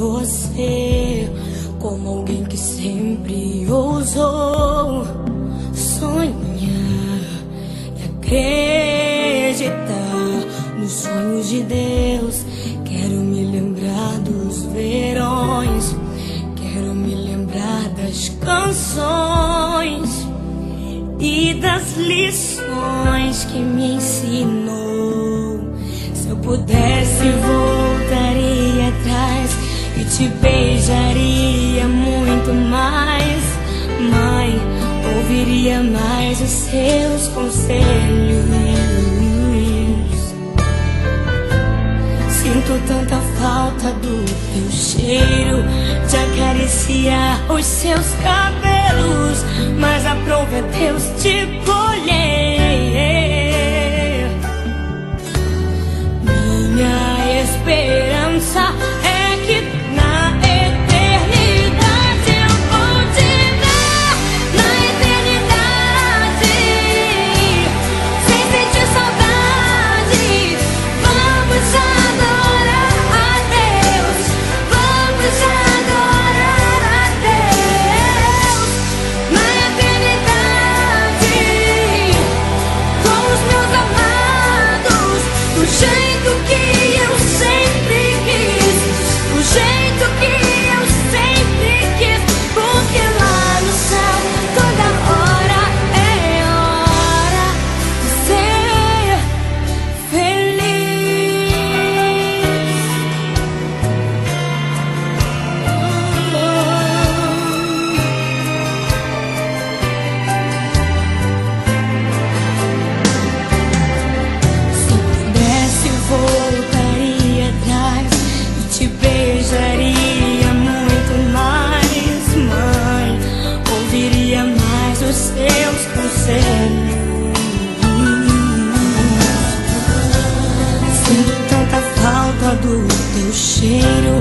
você como alguém que sempre ousou sonhar e acreditar nos sonhos de Deus. Quero me lembrar dos verões, quero me lembrar das canções e das lições que me ensinou. Se eu pudesse, voltaria atrás e te beijaria muito mais. Mãe, ouviria mais os seus conselhos. Sinto tanta falta do teu cheiro, de acariciar os seus cabelos, mas aprove a Deus te colher. Minha esperança é que na eternidade eu vou te ver. Na eternidade, sem sentir saudade, vamos adorar a Deus. Vamos adorar a Deus. Na eternidade, com os meus amados, do jeito que eu sempre quis, do jeito que eu sempre quis, porque lá no céu toda hora é hora de ser feliz. Se eu pudesse, voltaria atrás e te beijaria muito mais. Mãe, ouviria mais os seus conselhos. Sinto tanta falta do teu cheiro,